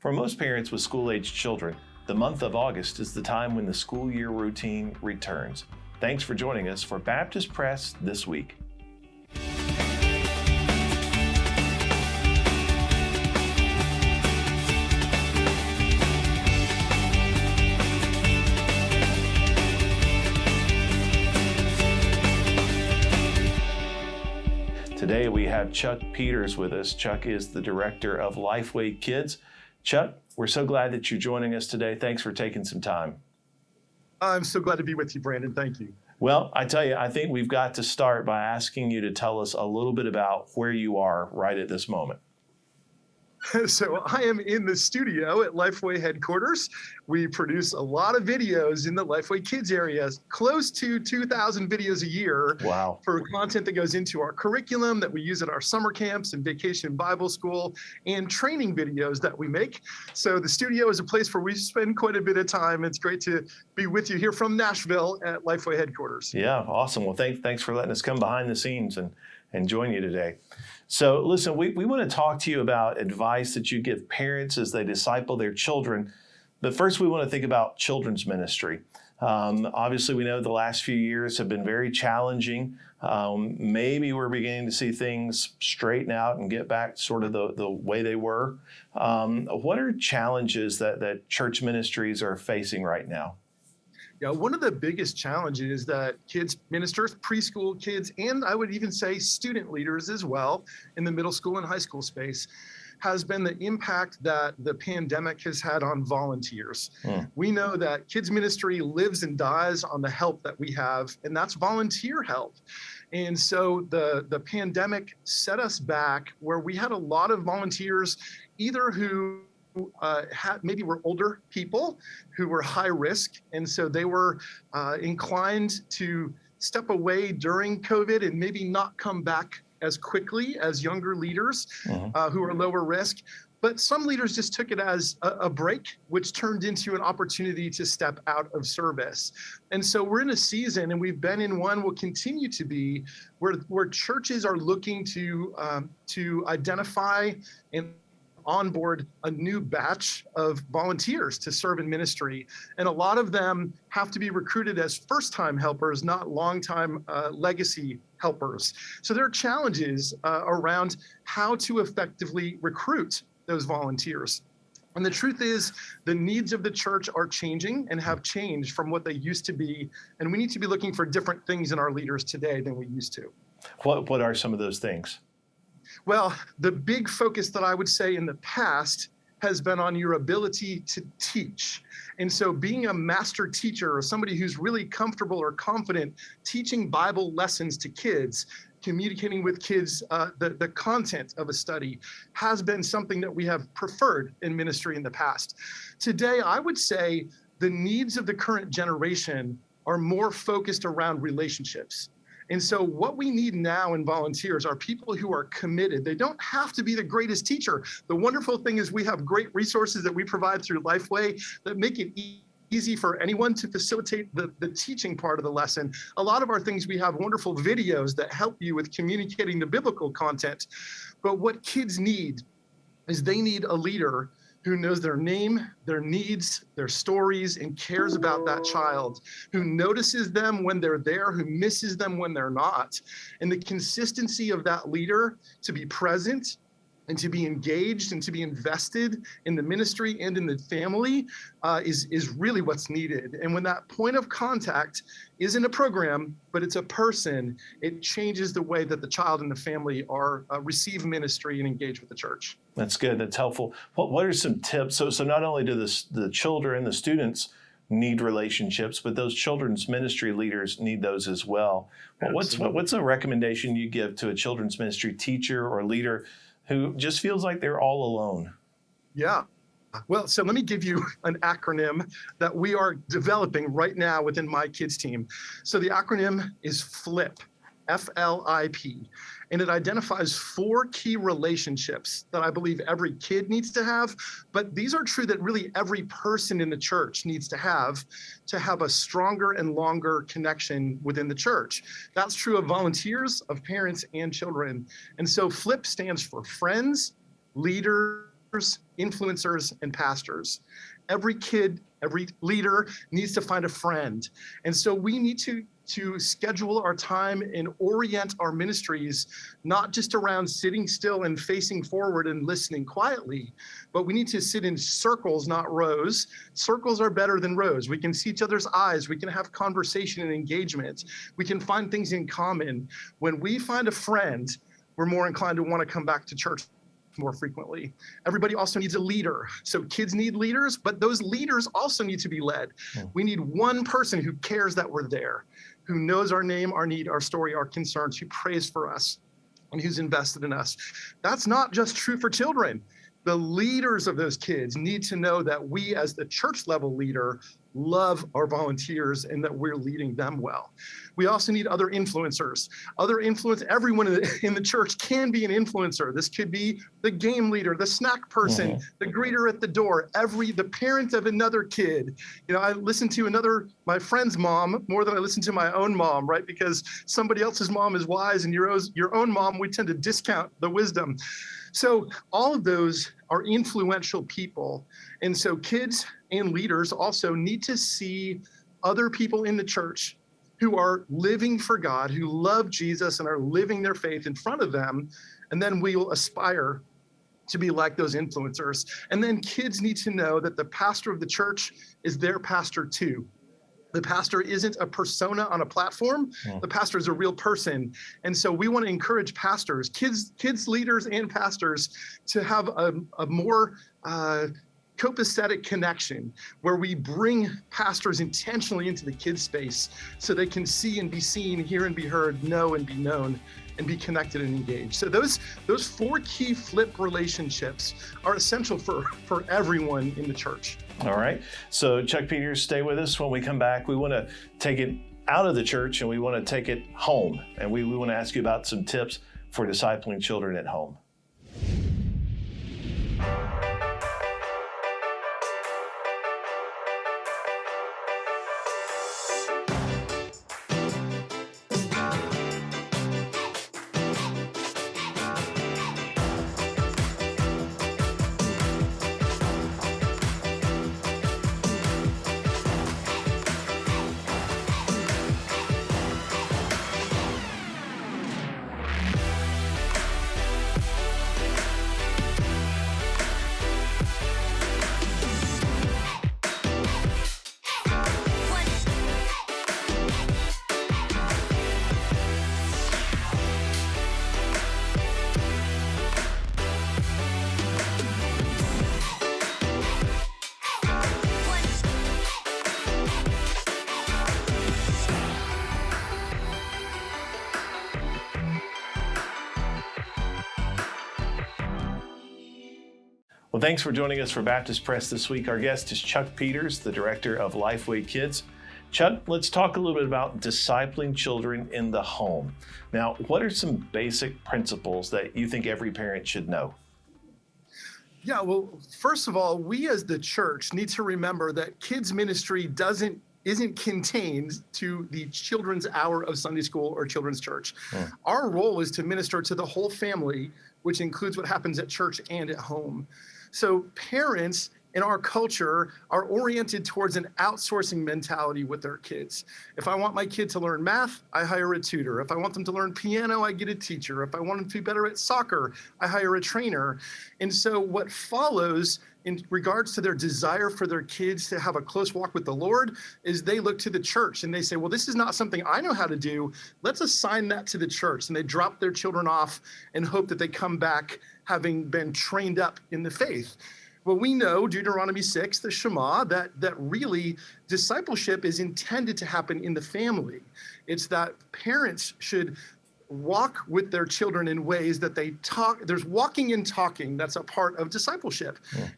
For most parents with school-aged children, the month of August is the time when the school year routine returns. Thanks for joining us for Baptist Press This Week. Today we have Chuck Peters with us. Chuck is the director of Lifeway Kids. Chuck, we're so glad that you're joining us today. Thanks for taking some time. I'm so glad to be with you, Brandon. Thank you. Well, I tell you, I think we've got to start by asking you to tell us a little bit about where you are right at this moment. So I am in the studio at Lifeway headquarters. We produce a lot of videos in the Lifeway Kids area, close to 2,000 videos a year. Wow. For content that goes into our curriculum that we use at our summer camps and vacation Bible school and training videos that we make. So the studio is a place where we spend quite a bit of time. It's great to be with you here from Nashville at Lifeway headquarters. Yeah, awesome. Well, thanks for letting us come behind the scenes and join you today. So listen, we want to talk to you about advice that you give parents as they disciple their children. But first, we want to think about children's ministry. Obviously, we know the last few years have been very challenging. Maybe we're beginning to see things straighten out and get back sort of the way they were. What are challenges that church ministries are facing right now? Yeah, one of the biggest challenges that kids ministers, preschool kids, and I would even say student leaders as well in the middle school and high school space has been the impact that the pandemic has had on volunteers. We know that kids ministry lives and dies on the help that we have, and that's volunteer help. And so the pandemic set us back where we had a lot of volunteers, either who maybe were older people who were high risk. And so they were inclined to step away during COVID and maybe not come back as quickly as younger leaders who are lower risk. But some leaders just took it as a break, which turned into an opportunity to step out of service. And so we're in a season, and we've been in one, will continue to be, where churches are looking to identify and onboard a new batch of volunteers to serve in ministry. And a lot of them have to be recruited as first-time helpers, not long-time legacy helpers. So there are challenges around how to effectively recruit those volunteers. And the truth is, the needs of the church are changing and have changed from what they used to be. And we need to be looking for different things in our leaders today than we used to. What are some of those things? Well, the big focus that I would say in the past has been on your ability to teach. And so being a master teacher or somebody who's really comfortable or confident teaching Bible lessons to kids, communicating with kids the content of a study has been something that we have preferred in ministry in the past. Today, I would say the needs of the current generation are more focused around relationships. And so what we need now in volunteers are people who are committed. They don't have to be the greatest teacher. The wonderful thing is we have great resources that we provide through Lifeway that make it easy for anyone to facilitate the teaching part of the lesson. A lot of our things, we have wonderful videos that help you with communicating the biblical content. But what kids need is they need a leader who knows their name, their needs, their stories, and cares about that child, who notices them when they're there, who misses them when they're not. And the consistency of that leader to be present and to be engaged and to be invested in the ministry and in the family is really what's needed. And when that point of contact isn't a program, but it's a person, it changes the way that the child and the family are receive ministry and engage with the church. That's good. That's helpful. What are some tips? So not only do the children, the students need relationships, but those children's ministry leaders need those as well. What's a recommendation you give to a children's ministry teacher or leader who just feels like they're all alone? Yeah. Well, so let me give you an acronym that we are developing right now within my kids team. So the acronym is FLIP, F-L-I-P, and it identifies 4 key relationships that I believe every kid needs to have, but these are true that really every person in the church needs to have a stronger and longer connection within the church. That's true of volunteers, of parents, and children. And so FLIP stands for friends, leaders, influencers, and pastors. Every kid, every leader needs to find a friend. And so we need to schedule our time and orient our ministries, not just around sitting still and facing forward and listening quietly, but we need to sit in circles, not rows. Circles are better than rows. We can see each other's eyes. We can have conversation and engagement. We can find things in common. When we find a friend, we're more inclined to want to come back to church more frequently. Everybody also needs a leader. So kids need leaders, but those leaders also need to be led. We need one person who cares that we're there, who knows our name, our need, our story, our concerns, who prays for us, and who's invested in us. That's not just true for children. The leaders of those kids need to know that we, as the church level leader, love our volunteers and that we're leading them well. We also need other influencers. Everyone in the church can be an influencer. This could be the game leader, the snack person, the greeter at the door, the parent of another kid. You know, I listen to my friend's mom more than I listen to my own mom, right? Because somebody else's mom is wise and your own mom, we tend to discount the wisdom. So all of those are influential people. And so kids and leaders also need to see other people in the church who are living for God, who love Jesus and are living their faith in front of them. And then we will aspire to be like those influencers. And then kids need to know that the pastor of the church is their pastor too. The pastor isn't a persona on a platform. The pastor is a real person. And so we want to encourage pastors, kids, leaders, and pastors to have a more copacetic connection where we bring pastors intentionally into the kids space so they can see and be seen, hear and be heard, know and be known, and be connected and engaged. So those 4 key flip relationships are essential for everyone in the church. All right. So Chuck Peters, stay with us. When we come back, we want to take it out of the church and we want to take it home. And we want to ask you about some tips for discipling children at home. Well, thanks for joining us for Baptist Press this week. Our guest is Chuck Peters, the director of Lifeway Kids. Chuck, let's talk a little bit about discipling children in the home. Now, what are some basic principles that you think every parent should know? Yeah, well, first of all, we as the church need to remember that kids ministry isn't contained to the children's hour of Sunday school or children's church. Our role is to minister to the whole family, which includes what happens at church and at home. So parents in our culture are oriented towards an outsourcing mentality with their kids. If I want my kid to learn math, I hire a tutor. If I want them to learn piano, I get a teacher. If I want them to be better at soccer, I hire a trainer. And so what follows in regards to their desire for their kids to have a close walk with the Lord is they look to the church and they say, well, this is not something I know how to do. Let's assign that to the church. And they drop their children off and hope that they come back having been trained up in the faith. Well, we know Deuteronomy 6, the Shema, that really discipleship is intended to happen in the family. It's that parents should walk with their children in ways that they talk. There's walking and talking. That's a part of discipleship. Yeah.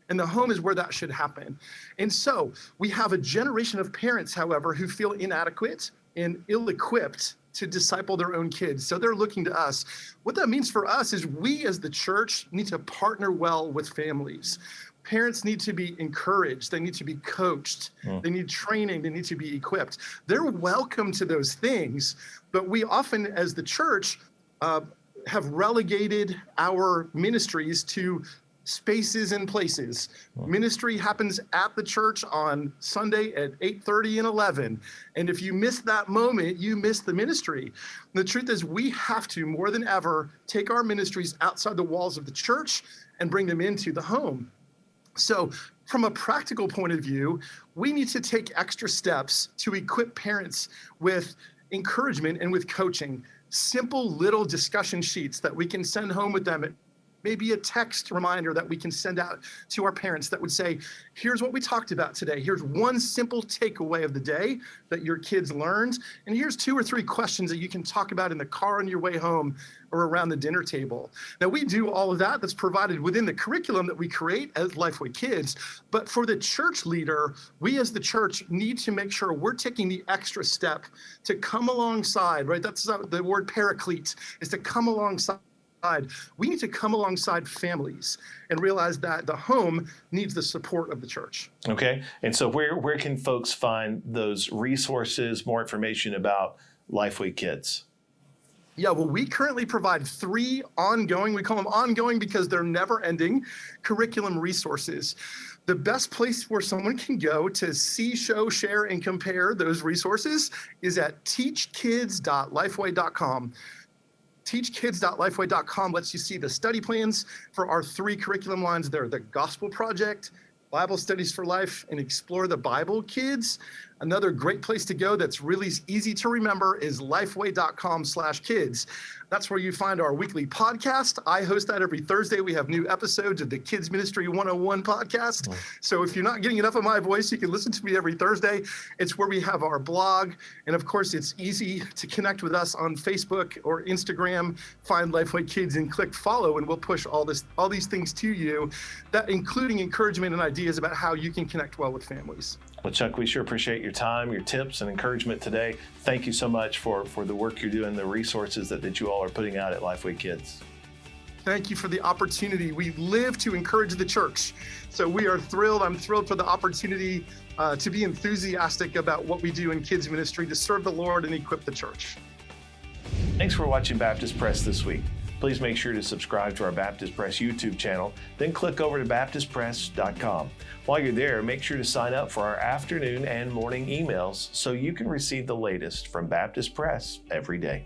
And the home is where that should happen. And so we have a generation of parents, however, who feel inadequate and ill-equipped to disciple their own kids. So they're looking to us. What that means for us is we as the church need to partner well with families. Parents need to be encouraged. They need to be coached. They need training. They need to be equipped. They're welcome to those things, but we often as the church have relegated our ministries to spaces and places. Ministry happens at the church on Sunday at 8:30 and 11. And if you miss that moment, you miss the ministry. The truth is we have to, more than ever, take our ministries outside the walls of the church and bring them into the home. So from a practical point of view, we need to take extra steps to equip parents with encouragement and with coaching. Simple little discussion sheets that we can send home with them. Maybe a text reminder that we can send out to our parents that would say, here's what we talked about today. Here's one simple takeaway of the day that your kids learned. And here's 2 or 3 questions that you can talk about in the car on your way home or around the dinner table. Now, we do all of that. That's provided within the curriculum that we create as Lifeway Kids. But for the church leader, we as the church need to make sure we're taking the extra step to come alongside, right? That's the word paraclete, is to come alongside. We need to come alongside families and realize that the home needs the support of the church. Okay. And so where can folks find those resources, more information about Lifeway Kids? Yeah, well, we currently provide 3 ongoing, we call them ongoing because they're never ending, curriculum resources. The best place where someone can go to see, show, share, and compare those resources is at teachkids.lifeway.com. Teachkids.lifeway.com lets you see the study plans for our 3 curriculum lines. They're the Gospel Project, Bible Studies for Life, and Explore the Bible Kids. Another great place to go that's really easy to remember is lifeway.com/kids. That's where you find our weekly podcast. I host that every Thursday. We have new episodes of the Kids Ministry 101 podcast. So if you're not getting enough of my voice, you can listen to me every Thursday. It's where we have our blog. And of course, it's easy to connect with us on Facebook or Instagram. Find Lifeway Kids and click follow, and we'll push all these things to you, that including encouragement and ideas about how you can connect well with families. Well, Chuck, we sure appreciate your time, your tips, and encouragement today. Thank you so much for the work you're doing, the resources that you all are putting out at Lifeway Kids. Thank you for the opportunity. We live to encourage the church. So we are thrilled. I'm thrilled for the opportunity to be enthusiastic about what we do in kids ministry, to serve the Lord and equip the church. Thanks for watching Baptist Press this week. Please make sure to subscribe to our Baptist Press YouTube channel, then click over to baptistpress.com. While you're there, make sure to sign up for our afternoon and morning emails so you can receive the latest from Baptist Press every day.